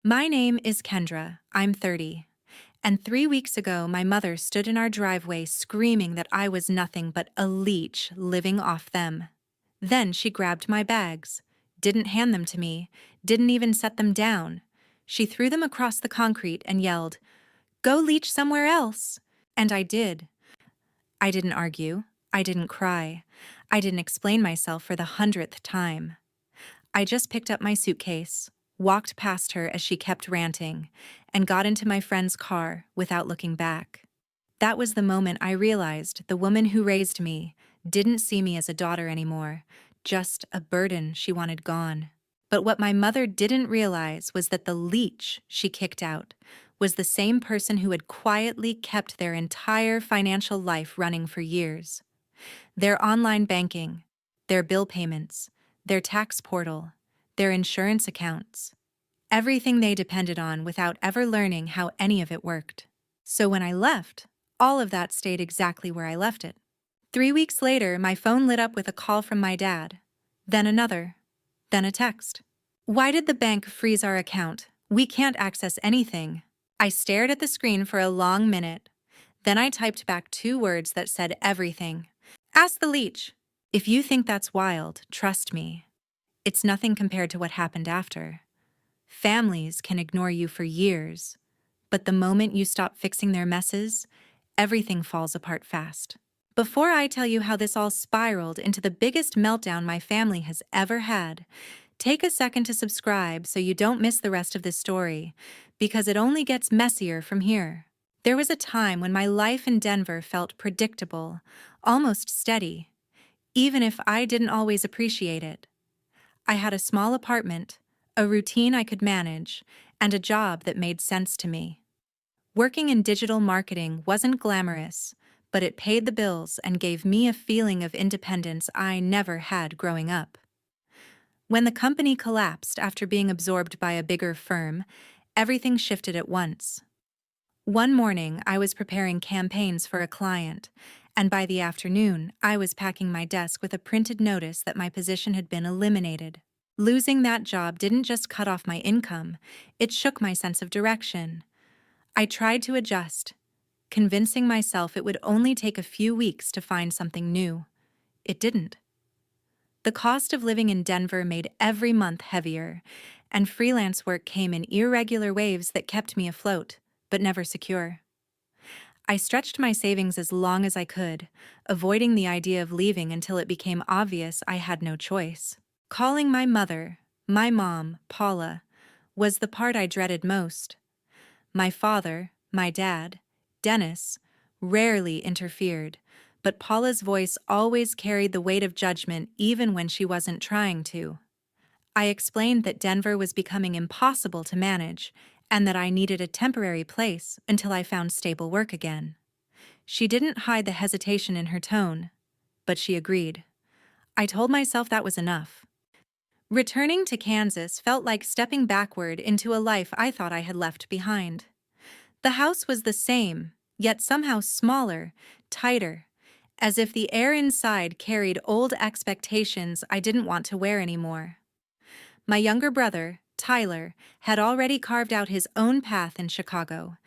My name is Kendra. I'm 30. And 3 weeks ago, my mother stood in our driveway screaming that I was nothing but a leech living off them. Then she grabbed my bags, didn't hand them to me, didn't even set them down. She threw them across the concrete and yelled, "Go leech somewhere else." And I did. I didn't argue. I didn't cry. I didn't explain myself for the 100th time. I just picked up my suitcase, walked past her as she kept ranting, and got into my friend's car without looking back. That was the moment I realized the woman who raised me didn't see me as a daughter anymore, just a burden she wanted gone. But what my mother didn't realize was that the leech she kicked out was the same person who had quietly kept their entire financial life running for years. Their online banking, their bill payments, their tax portal, their insurance accounts, everything they depended on without ever learning how any of it worked. So when I left, all of that stayed exactly where I left it. 3 weeks later, my phone lit up with a call from my dad, then another, then a text. "Why did the bank freeze our account? We can't access anything." I stared at the screen for a long minute. Then I typed back 2 words that said everything. "Ask the leech." If you think that's wild, trust me. It's nothing compared to what happened after. Families can ignore you for years, but the moment you stop fixing their messes, everything falls apart fast. Before I tell you how this all spiraled into the biggest meltdown my family has ever had, take a second to subscribe so you don't miss the rest of this story, because it only gets messier from here. There was a time when my life in Denver felt predictable, almost steady, even if I didn't always appreciate it. I had a small apartment, a routine I could manage, and a job that made sense to me. Working in digital marketing wasn't glamorous, but it paid the bills and gave me a feeling of independence I never had growing up. When the company collapsed after being absorbed by a bigger firm, everything shifted at once. One morning, I was preparing campaigns for a client, and by the afternoon, I was packing my desk with a printed notice that my position had been eliminated. Losing that job didn't just cut off my income, it shook my sense of direction. I tried to adjust, convincing myself it would only take a few weeks to find something new. It didn't. The cost of living in Denver made every month heavier, and freelance work came in irregular waves that kept me afloat, but never secure. I stretched my savings as long as I could, avoiding the idea of leaving until it became obvious I had no choice. Calling my mother, my mom, Paula, was the part I dreaded most. My father, my dad, Dennis, rarely interfered, but Paula's voice always carried the weight of judgment even when she wasn't trying to. I explained that Denver was becoming impossible to manage and that I needed a temporary place until I found stable work again. She didn't hide the hesitation in her tone, but she agreed. I told myself that was enough. Returning to Kansas felt like stepping backward into a life I thought I had left behind. The house was the same, yet somehow smaller, tighter, as if the air inside carried old expectations I didn't want to wear anymore. My younger brother, Tyler, had already carved out his own path in Chicago,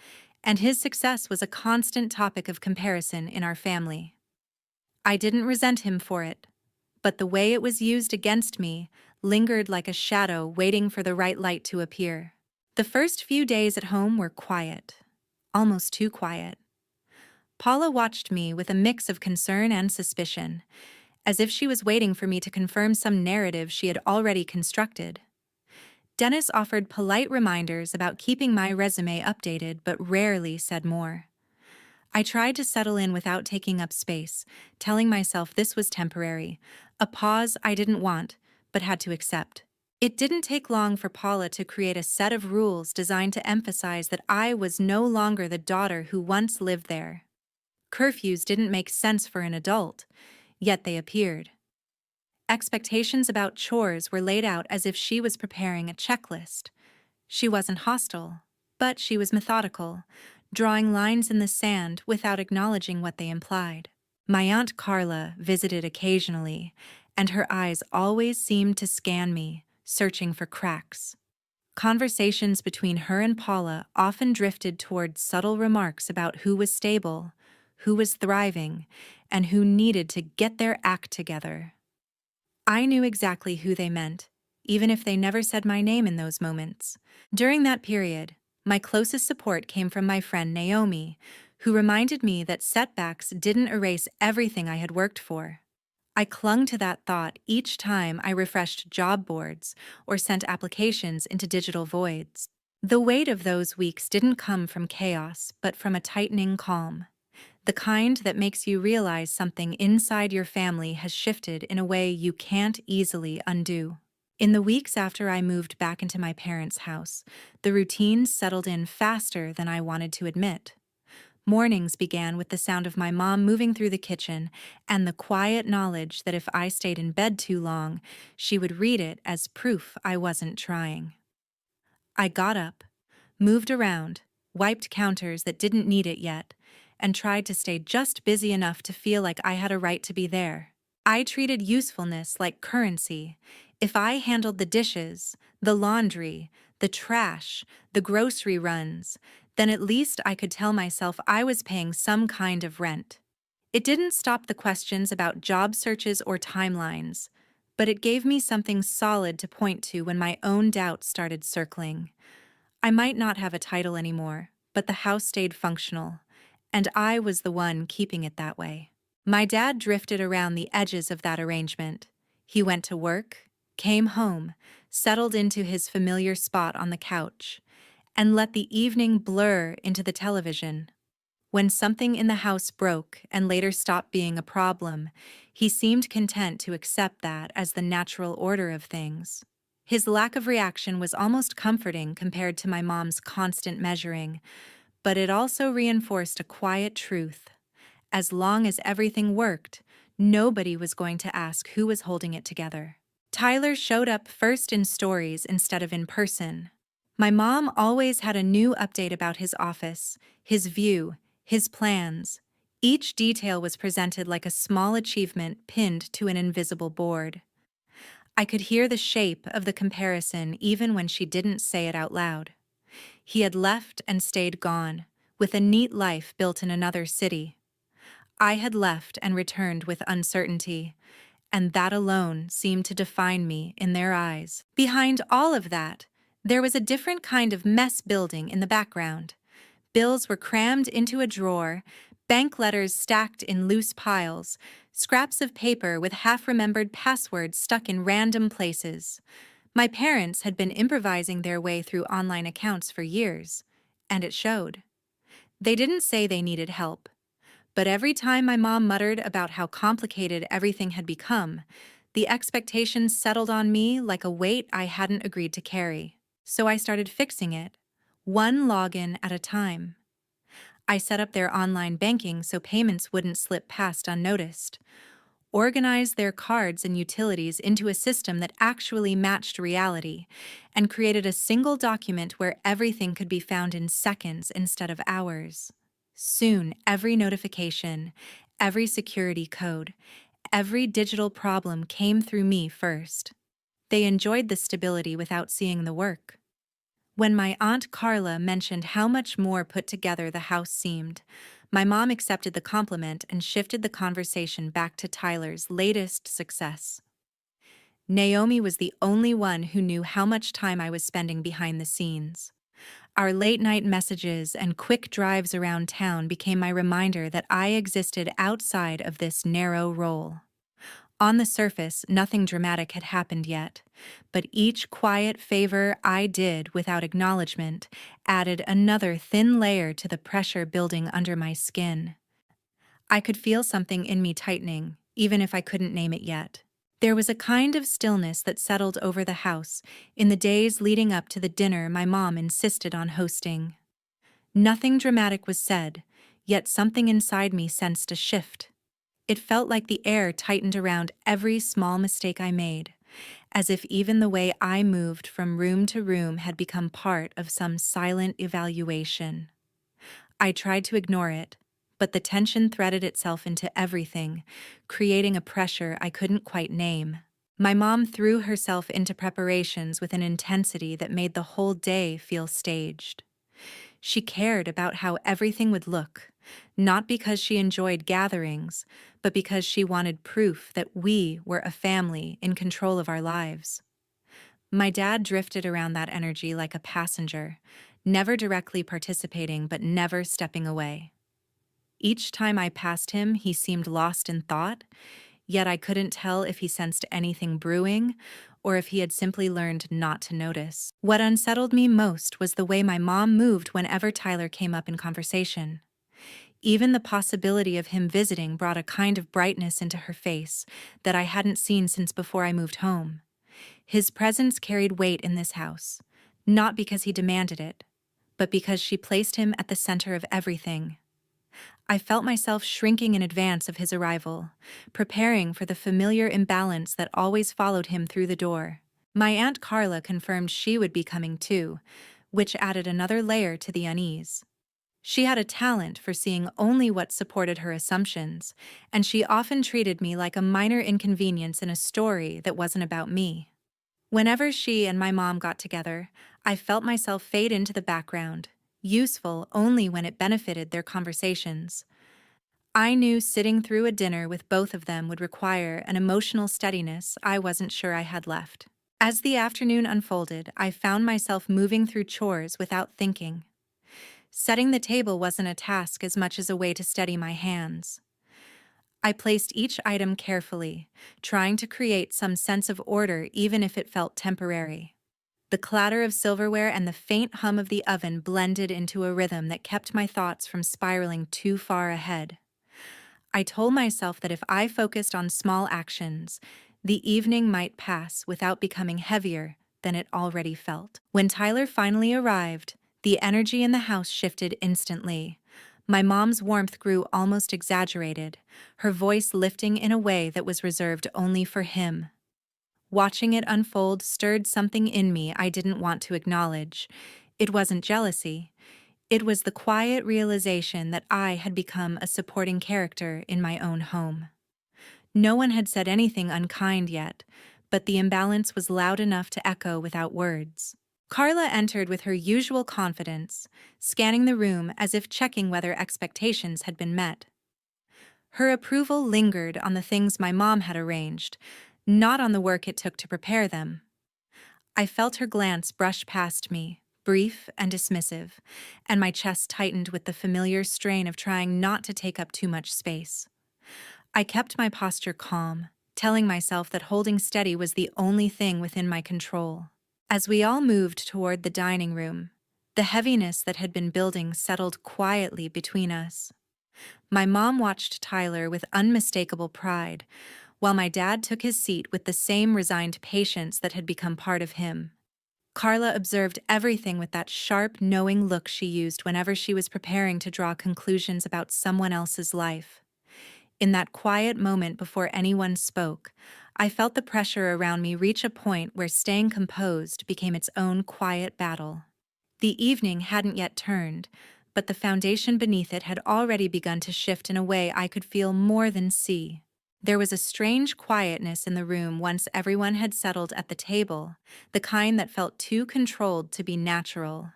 and his success was a constant topic of comparison in our family. I didn't resent him for it, but the way it was used against me lingered like a shadow waiting for the right light to appear. The first few days at home were quiet, almost too quiet. Paula watched me with a mix of concern and suspicion, as if she was waiting for me to confirm some narrative she had already constructed. Dennis offered polite reminders about keeping my resume updated, but rarely said more. I tried to settle in without taking up space, telling myself this was temporary, a pause I didn't want, but had to accept. It didn't take long for Paula to create a set of rules designed to emphasize that I was no longer the daughter who once lived there. Curfews didn't make sense for an adult, yet they appeared. Expectations about chores were laid out as if she was preparing a checklist. She wasn't hostile, but she was methodical, drawing lines in the sand without acknowledging what they implied. My Aunt Carla visited occasionally, and her eyes always seemed to scan me, searching for cracks. Conversations between her and Paula often drifted toward subtle remarks about who was stable, who was thriving, and who needed to get their act together. I knew exactly who they meant, even if they never said my name in those moments. During that period, my closest support came from my friend Naomi, who reminded me that setbacks didn't erase everything I had worked for. I clung to that thought each time I refreshed job boards or sent applications into digital voids. The weight of those weeks didn't come from chaos, but from a tightening calm, the kind that makes you realize something inside your family has shifted in a way you can't easily undo. In the weeks after I moved back into my parents' house, the routine settled in faster than I wanted to admit. Mornings began with the sound of my mom moving through the kitchen and the quiet knowledge that if I stayed in bed too long, she would read it as proof I wasn't trying. I got up, moved around, wiped counters that didn't need it yet, and tried to stay just busy enough to feel like I had a right to be there. I treated usefulness like currency. If I handled the dishes, the laundry, the trash, the grocery runs, then at least I could tell myself I was paying some kind of rent. It didn't stop the questions about job searches or timelines, but it gave me something solid to point to when my own doubts started circling. I might not have a title anymore, but the house stayed functional, and I was the one keeping it that way. My dad drifted around the edges of that arrangement. He went to work, came home, settled into his familiar spot on the couch, and let the evening blur into the television. When something in the house broke and later stopped being a problem, he seemed content to accept that as the natural order of things. His lack of reaction was almost comforting compared to my mom's constant measuring, but it also reinforced a quiet truth. As long as everything worked, nobody was going to ask who was holding it together. Tyler showed up first in stories instead of in person. My mom always had a new update about his office, his view, his plans. Each detail was presented like a small achievement pinned to an invisible board. I could hear the shape of the comparison even when she didn't say it out loud. He had left and stayed gone, with a neat life built in another city. I had left and returned with uncertainty, and that alone seemed to define me in their eyes. Behind all of that, there was a different kind of mess building in the background. Bills were crammed into a drawer, bank letters stacked in loose piles, scraps of paper with half-remembered passwords stuck in random places. My parents had been improvising their way through online accounts for years, and it showed. They didn't say they needed help, but every time my mom muttered about how complicated everything had become, the expectations settled on me like a weight I hadn't agreed to carry. So I started fixing it, one login at a time. I set up their online banking so payments wouldn't slip past unnoticed, organized their cards and utilities into a system that actually matched reality, and created a single document where everything could be found in seconds instead of hours. Soon, every notification, every security code, every digital problem came through me first. They enjoyed the stability without seeing the work. When my Aunt Carla mentioned how much more put together the house seemed, my mom accepted the compliment and shifted the conversation back to Tyler's latest success. Naomi was the only one who knew how much time I was spending behind the scenes. Our late-night messages and quick drives around town became my reminder that I existed outside of this narrow role. On the surface, nothing dramatic had happened yet, but each quiet favor I did without acknowledgement added another thin layer to the pressure building under my skin. I could feel something in me tightening, even if I couldn't name it yet. There was a kind of stillness that settled over the house in the days leading up to the dinner my mom insisted on hosting. Nothing dramatic was said, yet something inside me sensed a shift. It felt like the air tightened around every small mistake I made, as if even the way I moved from room to room had become part of some silent evaluation. I tried to ignore it, but the tension threaded itself into everything, creating a pressure I couldn't quite name. My mom threw herself into preparations with an intensity that made the whole day feel staged. She cared about how everything would look, not because she enjoyed gatherings, but because she wanted proof that we were a family in control of our lives. My dad drifted around that energy like a passenger, never directly participating but never stepping away. Each time I passed him, he seemed lost in thought, yet I couldn't tell if he sensed anything brewing or if he had simply learned not to notice. What unsettled me most was the way my mom moved whenever Tyler came up in conversation. Even the possibility of him visiting brought a kind of brightness into her face that I hadn't seen since before I moved home. His presence carried weight in this house, not because he demanded it, but because she placed him at the center of everything. I felt myself shrinking in advance of his arrival, preparing for the familiar imbalance that always followed him through the door. My Aunt Carla confirmed she would be coming too, which added another layer to the unease. She had a talent for seeing only what supported her assumptions, and she often treated me like a minor inconvenience in a story that wasn't about me. Whenever she and my mom got together, I felt myself fade into the background, useful only when it benefited their conversations. I knew sitting through a dinner with both of them would require an emotional steadiness I wasn't sure I had left. As the afternoon unfolded, I found myself moving through chores without thinking. Setting the table wasn't a task as much as a way to steady my hands. I placed each item carefully, trying to create some sense of order even if it felt temporary. The clatter of silverware and the faint hum of the oven blended into a rhythm that kept my thoughts from spiraling too far ahead. I told myself that if I focused on small actions, the evening might pass without becoming heavier than it already felt. When Tyler finally arrived, the energy in the house shifted instantly. My mom's warmth grew almost exaggerated, her voice lifting in a way that was reserved only for him. Watching it unfold stirred something in me I didn't want to acknowledge. It wasn't jealousy. It was the quiet realization that I had become a supporting character in my own home. No one had said anything unkind yet, but the imbalance was loud enough to echo without words. Carla entered with her usual confidence, scanning the room as if checking whether expectations had been met. Her approval lingered on the things my mom had arranged, not on the work it took to prepare them. I felt her glance brush past me, brief and dismissive, and my chest tightened with the familiar strain of trying not to take up too much space. I kept my posture calm, telling myself that holding steady was the only thing within my control. As we all moved toward the dining room, the heaviness that had been building settled quietly between us. My mom watched Tyler with unmistakable pride, while my dad took his seat with the same resigned patience that had become part of him. Carla observed everything with that sharp, knowing look she used whenever she was preparing to draw conclusions about someone else's life. In that quiet moment before anyone spoke, I felt the pressure around me reach a point where staying composed became its own quiet battle. The evening hadn't yet turned, but the foundation beneath it had already begun to shift in a way I could feel more than see. There was a strange quietness in the room once everyone had settled at the table, the kind that felt too controlled to be natural.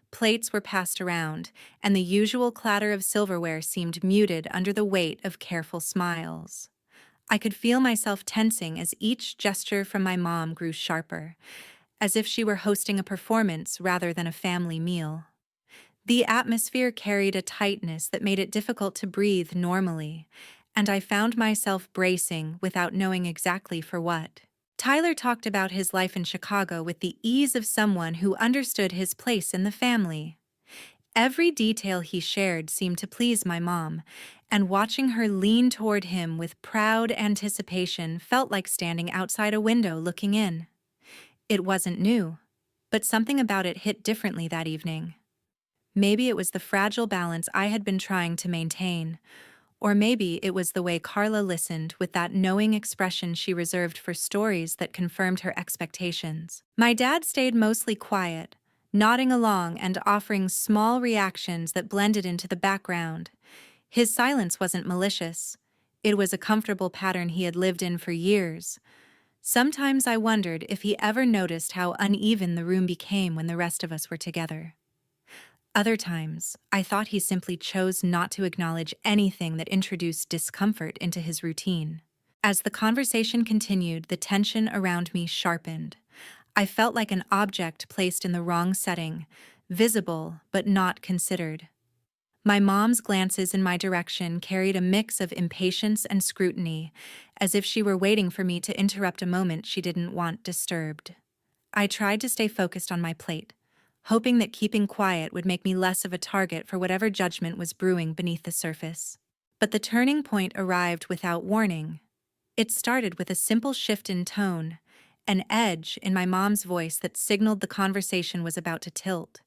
Plates were passed around, and the usual clatter of silverware seemed muted under the weight of careful smiles. I could feel myself tensing as each gesture from my mom grew sharper, as if she were hosting a performance rather than a family meal. The atmosphere carried a tightness that made it difficult to breathe normally, and I found myself bracing without knowing exactly for what. Tyler talked about his life in Chicago with the ease of someone who understood his place in the family. Every detail he shared seemed to please my mom, and watching her lean toward him with proud anticipation felt like standing outside a window looking in. It wasn't new, but something about it hit differently that evening. Maybe it was the fragile balance I had been trying to maintain, or maybe it was the way Carla listened with that knowing expression she reserved for stories that confirmed her expectations. My dad stayed mostly quiet, nodding along and offering small reactions that blended into the background. His silence wasn't malicious. It was a comfortable pattern he had lived in for years. Sometimes I wondered if he ever noticed how uneven the room became when the rest of us were together. Other times, I thought he simply chose not to acknowledge anything that introduced discomfort into his routine. As the conversation continued, the tension around me sharpened. I felt like an object placed in the wrong setting, visible but not considered. My mom's glances in my direction carried a mix of impatience and scrutiny, as if she were waiting for me to interrupt a moment she didn't want disturbed. I tried to stay focused on my plate, hoping that keeping quiet would make me less of a target for whatever judgment was brewing beneath the surface. But the turning point arrived without warning. It started with a simple shift in tone, an edge in my mom's voice that signaled the conversation was about to tilt.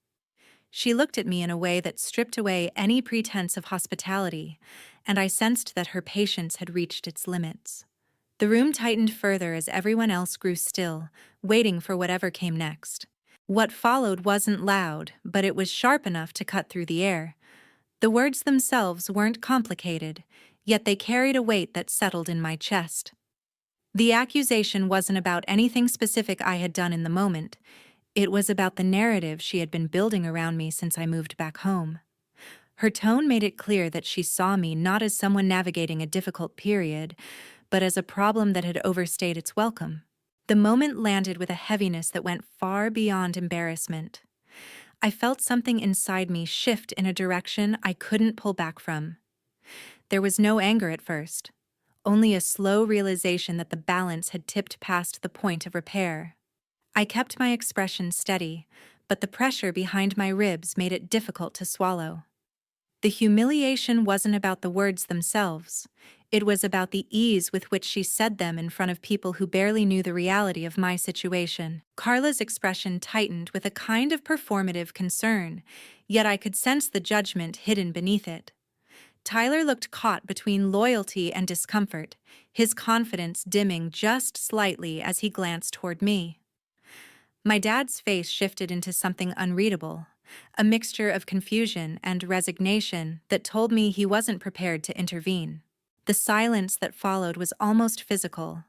She looked at me in a way that stripped away any pretense of hospitality, and I sensed that her patience had reached its limits. The room tightened further as everyone else grew still, waiting for whatever came next. What followed wasn't loud, but it was sharp enough to cut through the air. The words themselves weren't complicated, yet they carried a weight that settled in my chest. The accusation wasn't about anything specific I had done in the moment. It was about the narrative she had been building around me since I moved back home. Her tone made it clear that she saw me not as someone navigating a difficult period, but as a problem that had overstayed its welcome. The moment landed with a heaviness that went far beyond embarrassment. I felt something inside me shift in a direction I couldn't pull back from. There was no anger at first, only a slow realization that the balance had tipped past the point of repair. I kept my expression steady, but the pressure behind my ribs made it difficult to swallow. The humiliation wasn't about the words themselves. It was about the ease with which she said them in front of people who barely knew the reality of my situation. Carla's expression tightened with a kind of performative concern, yet I could sense the judgment hidden beneath it. Tyler looked caught between loyalty and discomfort, his confidence dimming just slightly as he glanced toward me. My dad's face shifted into something unreadable, a mixture of confusion and resignation that told me he wasn't prepared to intervene. The silence that followed was almost physical.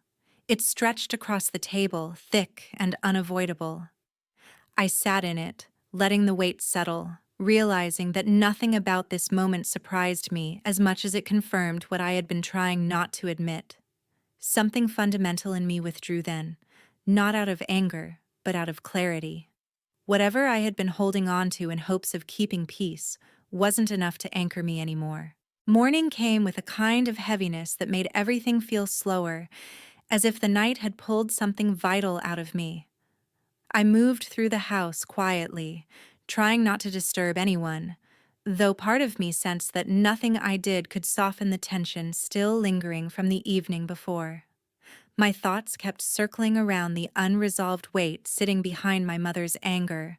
It stretched across the table, thick and unavoidable. I sat in it, letting the weight settle, realizing that nothing about this moment surprised me as much as it confirmed what I had been trying not to admit. Something fundamental in me withdrew then, not out of anger, but out of clarity. Whatever I had been holding on to in hopes of keeping peace wasn't enough to anchor me anymore. Morning came with a kind of heaviness that made everything feel slower, as if the night had pulled something vital out of me. I moved through the house quietly, trying not to disturb anyone, though part of me sensed that nothing I did could soften the tension still lingering from the evening before. My thoughts kept circling around the unresolved weight sitting behind my mother's anger,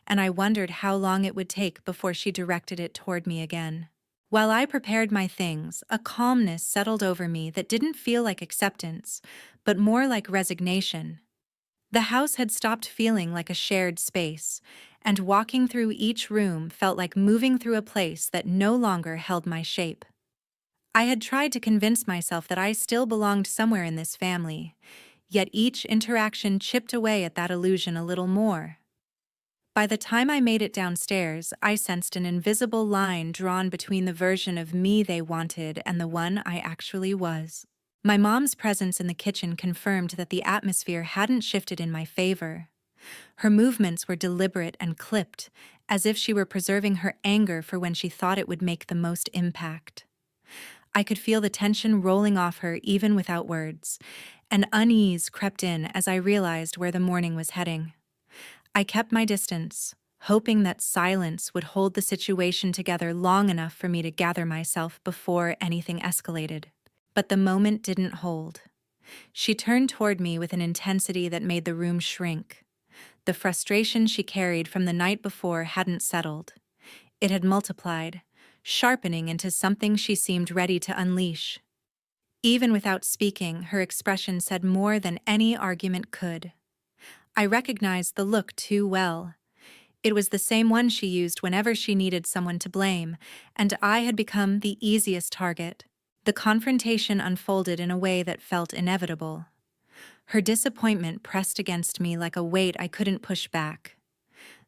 and I wondered how long it would take before she directed it toward me again. While I prepared my things, a calmness settled over me that didn't feel like acceptance, but more like resignation. The house had stopped feeling like a shared space, and walking through each room felt like moving through a place that no longer held my shape. I had tried to convince myself that I still belonged somewhere in this family, yet each interaction chipped away at that illusion a little more. By the time I made it downstairs, I sensed an invisible line drawn between the version of me they wanted and the one I actually was. My mom's presence in the kitchen confirmed that the atmosphere hadn't shifted in my favor. Her movements were deliberate and clipped, as if she were preserving her anger for when she thought it would make the most impact. I could feel the tension rolling off her even without words, and unease crept in as I realized where the morning was heading. I kept my distance, hoping that silence would hold the situation together long enough for me to gather myself before anything escalated. But the moment didn't hold. She turned toward me with an intensity that made the room shrink. The frustration she carried from the night before hadn't settled. It had multiplied, sharpening into something she seemed ready to unleash. Even without speaking, her expression said more than any argument could. I recognized the look too well. It was the same one she used whenever she needed someone to blame, and I had become the easiest target. The confrontation unfolded in a way that felt inevitable. Her disappointment pressed against me like a weight I couldn't push back.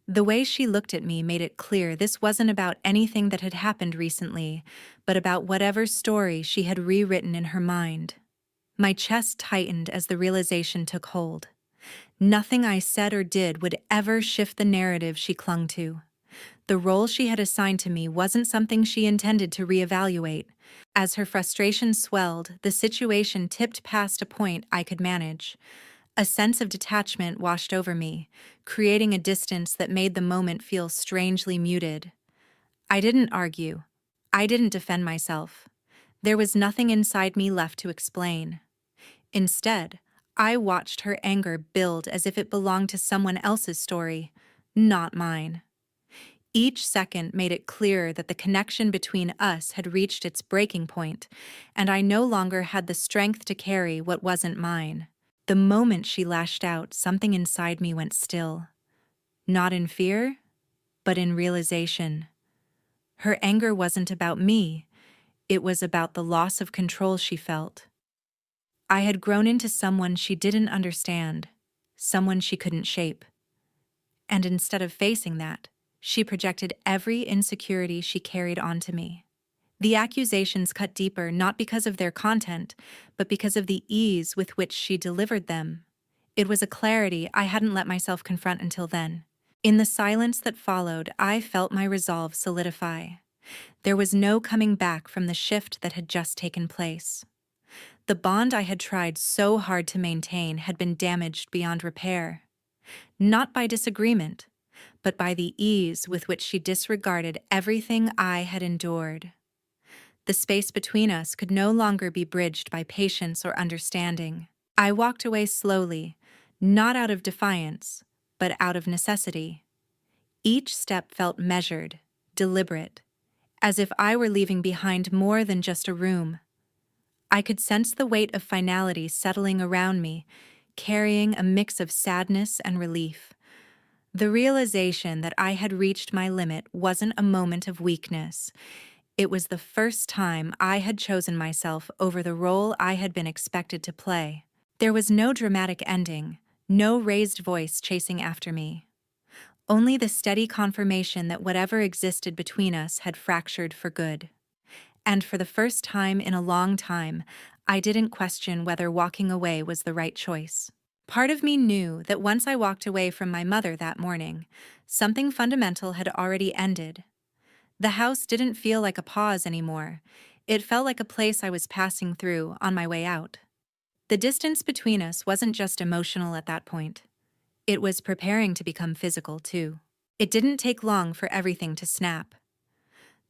The way she looked at me made it clear this wasn't about anything that had happened recently, but about whatever story she had rewritten in her mind. My chest tightened as the realization took hold. Nothing I said or did would ever shift the narrative she clung to. The role she had assigned to me wasn't something she intended to reevaluate. As her frustration swelled, the situation tipped past a point I could manage. A sense of detachment washed over me, creating a distance that made the moment feel strangely muted. I didn't argue. I didn't defend myself. There was nothing inside me left to explain. Instead, I watched her anger build as if it belonged to someone else's story, not mine. Each second made it clearer that the connection between us had reached its breaking point, and I no longer had the strength to carry what wasn't mine. The moment she lashed out, something inside me went still. Not in fear, but in realization. Her anger wasn't about me, it was about the loss of control she felt. I had grown into someone she didn't understand, someone she couldn't shape. And instead of facing that, she projected every insecurity she carried onto me. The accusations cut deeper not because of their content, but because of the ease with which she delivered them. It was a clarity I hadn't let myself confront until then. In the silence that followed, I felt my resolve solidify. There was no coming back from the shift that had just taken place. The bond I had tried so hard to maintain had been damaged beyond repair. Not by disagreement, but by the ease with which she disregarded everything I had endured. The space between us could no longer be bridged by patience or understanding. I walked away slowly, not out of defiance, but out of necessity. Each step felt measured, deliberate, as if I were leaving behind more than just a room. I could sense the weight of finality settling around me, carrying a mix of sadness and relief. The realization that I had reached my limit wasn't a moment of weakness. It was the first time I had chosen myself over the role I had been expected to play. There was no dramatic ending, no raised voice chasing after me. Only the steady confirmation that whatever existed between us had fractured for good. And for the first time in a long time, I didn't question whether walking away was the right choice. Part of me knew that once I walked away from my mother that morning, something fundamental had already ended. The house didn't feel like a pause anymore. It felt like a place I was passing through on my way out. The distance between us wasn't just emotional at that point. It was preparing to become physical, too. It didn't take long for everything to snap.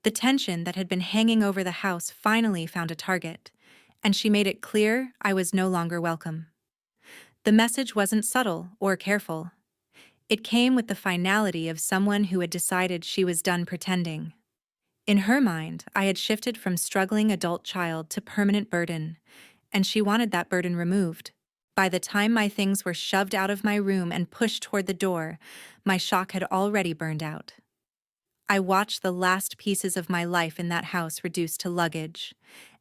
The tension that had been hanging over the house finally found a target, and she made it clear I was no longer welcome. The message wasn't subtle or careful. It came with the finality of someone who had decided she was done pretending. In her mind, I had shifted from struggling adult child to permanent burden, and she wanted that burden removed. By the time my things were shoved out of my room and pushed toward the door, my shock had already burned out. I watched the last pieces of my life in that house reduced to luggage,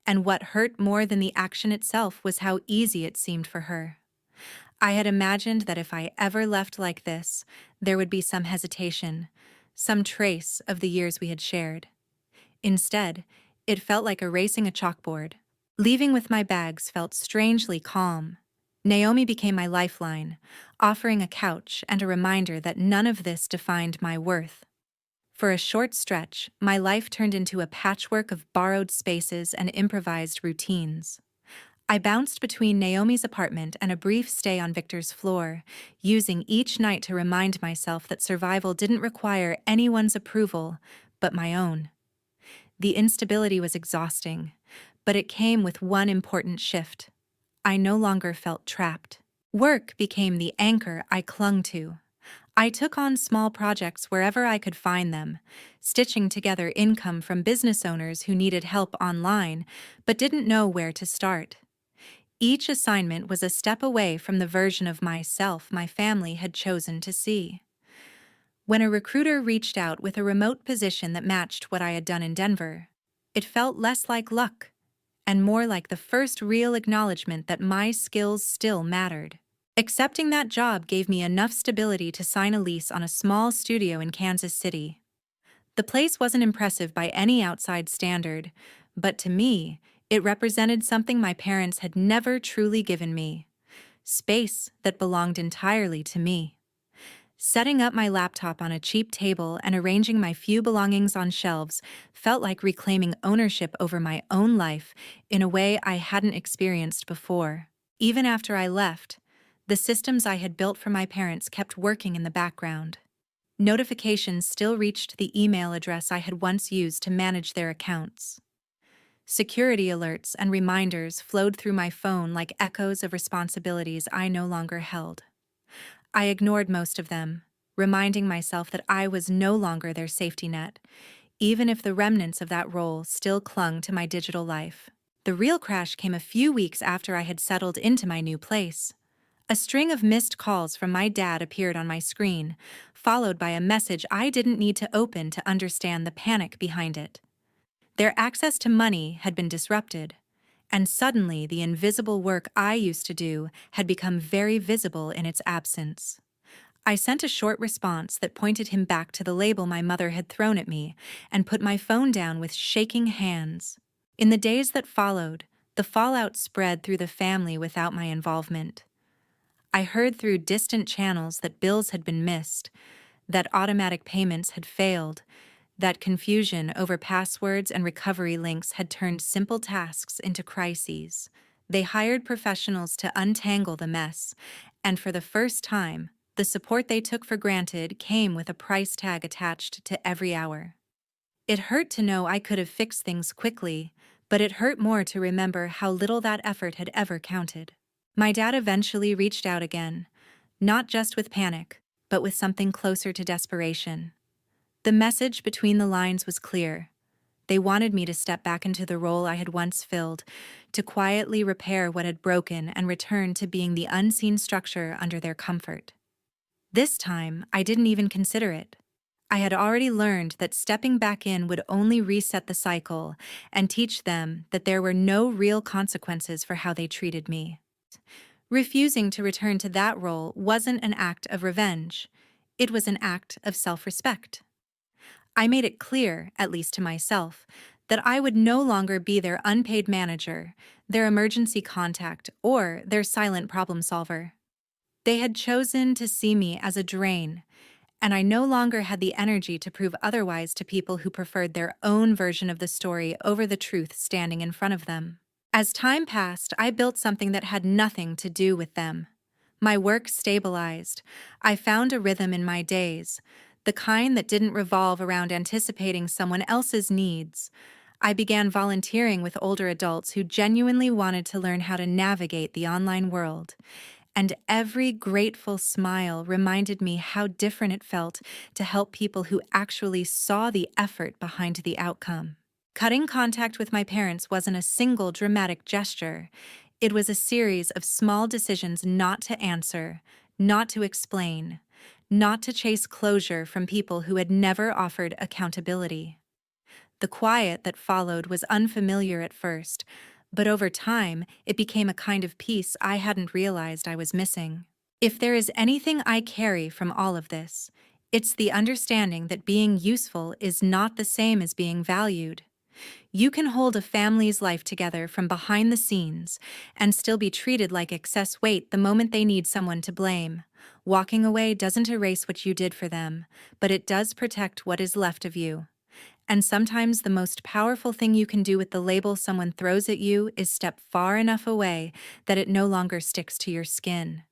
and what hurt more than the action itself was how easy it seemed for her. I had imagined that if I ever left like this, there would be some hesitation, some trace of the years we had shared. Instead, it felt like erasing a chalkboard. Leaving with my bags felt strangely calm. Naomi became my lifeline, offering a couch and a reminder that none of this defined my worth. For a short stretch, my life turned into a patchwork of borrowed spaces and improvised routines. I bounced between Naomi's apartment and a brief stay on Victor's floor, using each night to remind myself that survival didn't require anyone's approval but my own. The instability was exhausting, but it came with one important shift. I no longer felt trapped. Work became the anchor I clung to. I took on small projects wherever I could find them, stitching together income from business owners who needed help online but didn't know where to start. Each assignment was a step away from the version of myself my family had chosen to see. When a recruiter reached out with a remote position that matched what I had done in Denver, it felt less like luck and more like the first real acknowledgement that my skills still mattered. Accepting that job gave me enough stability to sign a lease on a small studio in Kansas City. The place wasn't impressive by any outside standard, but to me, it represented something my parents had never truly given me: space that belonged entirely to me. Setting up my laptop on a cheap table and arranging my few belongings on shelves felt like reclaiming ownership over my own life in a way I hadn't experienced before. Even after I left, the systems I had built for my parents kept working in the background. Notifications still reached the email address I had once used to manage their accounts. Security alerts and reminders flowed through my phone like echoes of responsibilities I no longer held. I ignored most of them, reminding myself that I was no longer their safety net, even if the remnants of that role still clung to my digital life. The real crash came a few weeks after I had settled into my new place. A string of missed calls from my dad appeared on my screen, followed by a message I didn't need to open to understand the panic behind it. Their access to money had been disrupted, and suddenly the invisible work I used to do had become very visible in its absence. I sent a short response that pointed him back to the label my mother had thrown at me and put my phone down with shaking hands. In the days that followed, the fallout spread through the family without my involvement. I heard through distant channels that bills had been missed, that automatic payments had failed, that confusion over passwords and recovery links had turned simple tasks into crises. They hired professionals to untangle the mess, and for the first time, the support they took for granted came with a price tag attached to every hour. It hurt to know I could have fixed things quickly, but it hurt more to remember how little that effort had ever counted. My dad eventually reached out again, not just with panic, but with something closer to desperation. The message between the lines was clear. They wanted me to step back into the role I had once filled, to quietly repair what had broken and return to being the unseen structure under their comfort. This time, I didn't even consider it. I had already learned that stepping back in would only reset the cycle and teach them that there were no real consequences for how they treated me. Refusing to return to that role wasn't an act of revenge. It was an act of self-respect. I made it clear, at least to myself, that I would no longer be their unpaid manager, their emergency contact, or their silent problem solver. They had chosen to see me as a drain, and I no longer had the energy to prove otherwise to people who preferred their own version of the story over the truth standing in front of them. As time passed, I built something that had nothing to do with them. My work stabilized. I found a rhythm in my days, the kind that didn't revolve around anticipating someone else's needs. I began volunteering with older adults who genuinely wanted to learn how to navigate the online world. And every grateful smile reminded me how different it felt to help people who actually saw the effort behind the outcome. Cutting contact with my parents wasn't a single dramatic gesture. It was a series of small decisions not to answer, not to explain, not to chase closure from people who had never offered accountability. The quiet that followed was unfamiliar at first, but over time, it became a kind of peace I hadn't realized I was missing. If there is anything I carry from all of this, it's the understanding that being useful is not the same as being valued. You can hold a family's life together from behind the scenes and still be treated like excess weight the moment they need someone to blame. Walking away doesn't erase what you did for them, but it does protect what is left of you. And sometimes the most powerful thing you can do with the label someone throws at you is step far enough away that it no longer sticks to your skin.